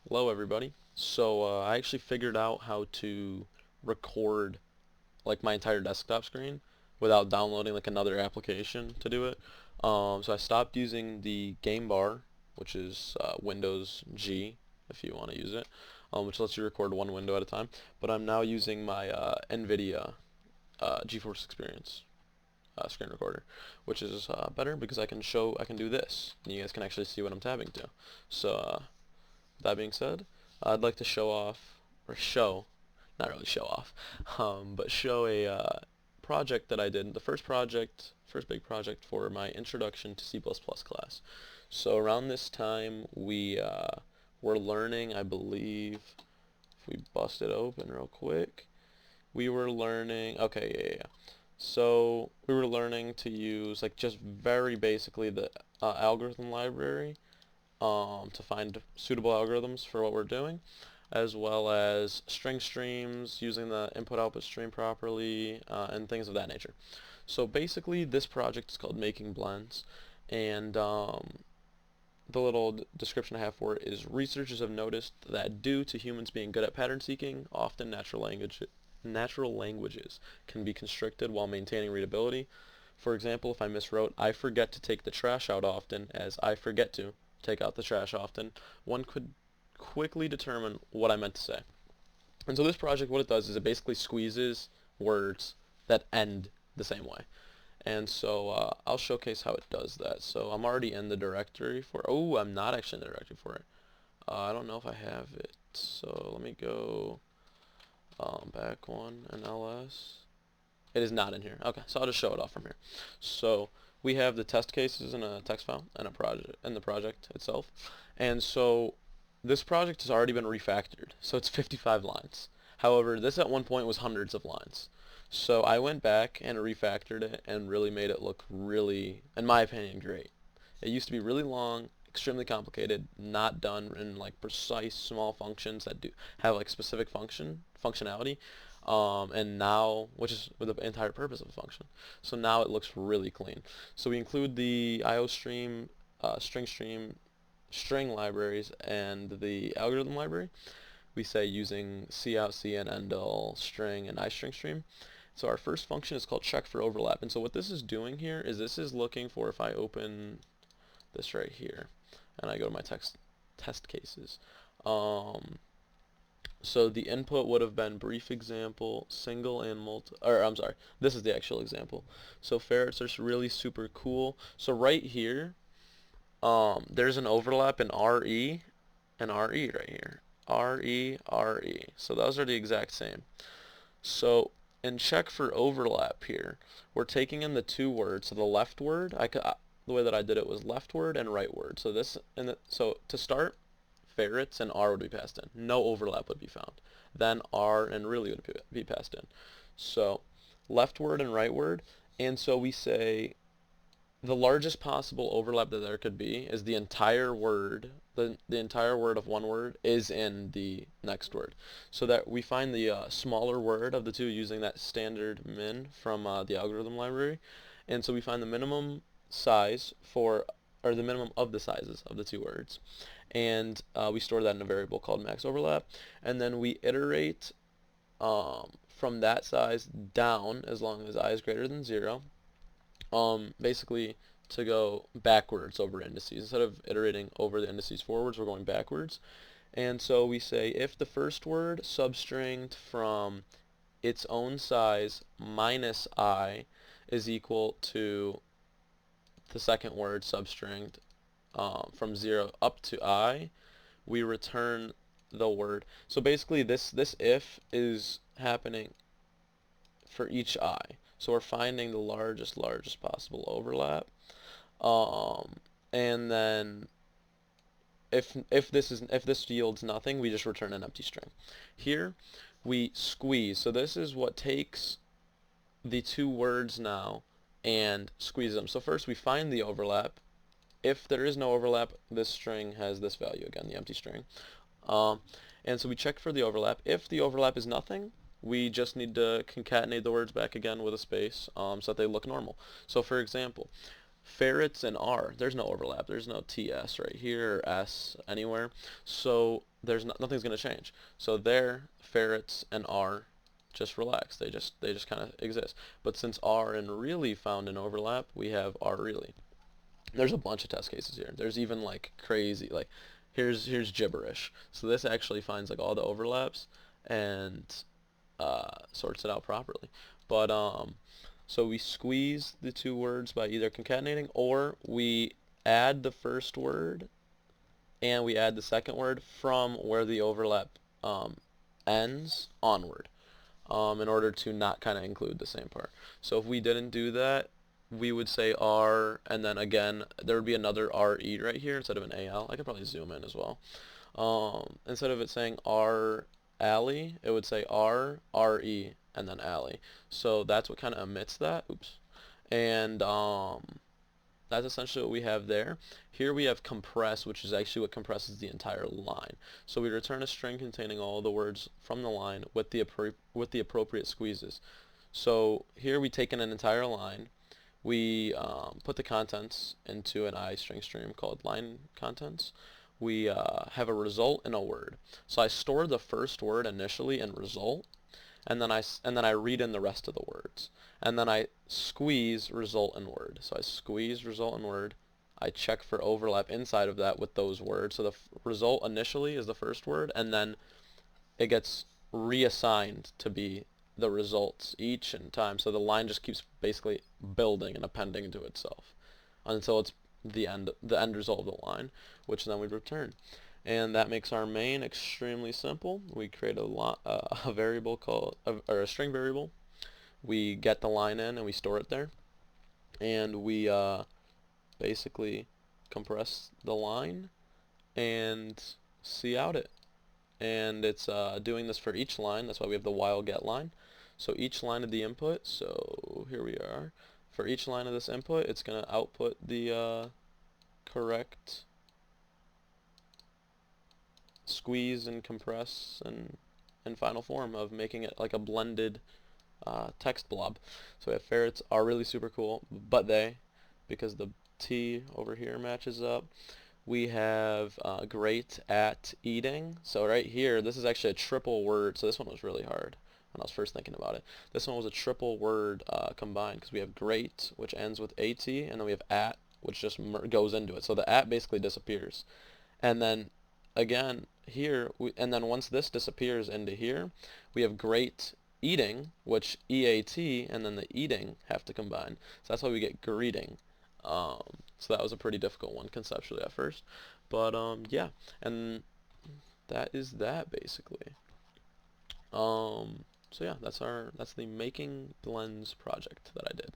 Hello everybody. I actually figured out how to record like my entire desktop screen without downloading like another application to do it. So I stopped using the Game Bar, which is Windows G if you want to use it, which lets you record one window at a time. But I'm now using my NVIDIA GeForce Experience screen recorder, which is better because I can do this, and you guys can actually see what I'm tabbing to. So that being said, I'd like to show off, or show, not really show off, but show a project that I did. The first big project for my Introduction to C++ class. So around this time, we were learning, I believe, if we bust it open real quick, we were learning, okay, yeah. So we were learning to use, like, just very basically the algorithm library to find suitable algorithms for what we're doing, as well as string streams, using the input-output stream properly, and things of that nature. So basically, this project is called Making Blends, and the little description I have for it is researchers have noticed that due to humans being good at pattern seeking, often natural languages can be constricted while maintaining readability. For example, if I miswrote "I forget to take the trash out often" as "I forget to take out the trash often," one could quickly determine what I meant to say. And so this project, what it does is it basically squeezes words that end the same way. And so I'll showcase how it does that. So I'm already in the directory for, oh, I'm not actually in the directory for it. I don't know if I have it. So let me go back one and ls. It is not in here. Okay, so I'll just show it off from here. So we have the test cases in a text file and a project in the project itself. And so this project has already been refactored. So it's 55 lines. However, this at one point was hundreds of lines. So I went back and refactored it and really made it look really, in my opinion, great. It used to be really long, extremely complicated, not done in like precise small functions that do have like specific functionality, and now, which is the entire purpose of a function. So now it looks really clean. So we include the IOStream, string stream, string libraries, and the algorithm library. We say using cout, cin, endl, string, and istring stream. So our first function is called check for overlap. And so what this is doing here is this is looking for, if I open this right here and I go to my test cases, so the input would have been brief example, single and multi, or I'm sorry, this is the actual example. So ferrets are really super cool. So right here, there's an overlap in RE and RE right here. RE, RE. So those are the exact same. So in check for overlap here, we're taking in the two words. So the left word, the way that I did it was left word and right word. So so to start, ferrets and R would be passed in. No overlap would be found. Then R and really would be passed in. So left word and right word. And so we say the largest possible overlap that there could be is the entire word, the entire word of one word is in the next word. So that we find the smaller word of the two using that standard min from the algorithm library. And so we find the minimum size for, or the minimum of the sizes of the two words. And we store that in a variable called max overlap. And then we iterate from that size down as long as I is greater than 0, basically to go backwards over indices. Instead of iterating over the indices forwards, we're going backwards. And so we say if the first word substringed from its own size minus I is equal to the second word substringed from 0 up to I, we return the word. So basically this if is happening for each I. So we're finding the largest possible overlap. Um, and then if this yields nothing, we just return an empty string. Here we squeeze. So this is what takes the two words now and squeeze them. So first we find the overlap. If there is no overlap, this string has this value again, the empty string. Um, and so we check for the overlap. If the overlap is nothing, we just need to concatenate the words back again with a space so that they look normal. So for example, ferrets and R, there's no overlap. There's no TS right here or S anywhere. So there's nothing's going to change. So there, ferrets and R, just relax. They just kind of exist. But since R and really found an overlap, we have R really. There's a bunch of test cases here. There's even like crazy, like here's gibberish. So this actually finds like all the overlaps and sorts it out properly. But so we squeeze the two words by either concatenating, or we add the first word and we add the second word from where the overlap ends onward, in order to not kind of include the same part. So if we didn't do that, we would say R, and then again, there would be another RE right here instead of an AL. I could probably zoom in as well. Instead of it saying R alley, it would say R, RE, and then alley. So that's what kind of emits that. Oops. And that's essentially what we have there. Here we have compress, which is actually what compresses the entire line. So we return a string containing all the words from the line with the appropriate squeezes. So here we take in an entire line. We put the contents into an iString stream called line contents. We have a result and a word. So I store the first word initially in result, and then I read in the rest of the words, and then I squeeze result and word. So I squeeze result and word. I check for overlap inside of that with those words. So the result initially is the first word, and then it gets reassigned to be the results each time. So the line just keeps basically building and appending to itself until it's the end result of the line, which then we return. And that makes our main extremely simple. We create a variable called, or a string variable. We get the line in and we store it there. And we basically compress the line and see out it. And it's doing this for each line. That's why we have the while get line. So each line of the input, so here we are. For each line of this input, it's going to output the correct squeeze and compress and final form of making it like a blended text blob. So we have ferrets are really super cool, but they, because the T over here matches up. We have great at eating. So right here, this is actually a triple word. So this one was really hard when I was first thinking about it. This one was a triple word combined, because we have great, which ends with AT, and then we have at, which just goes into it. So the at basically disappears. And then again here, and then once this disappears into here, we have great eating, which EAT and then the eating have to combine. So that's why we get greeting. So that was a pretty difficult one conceptually at first, but yeah, and that is that basically. So yeah, that's the Making Blends project that I did.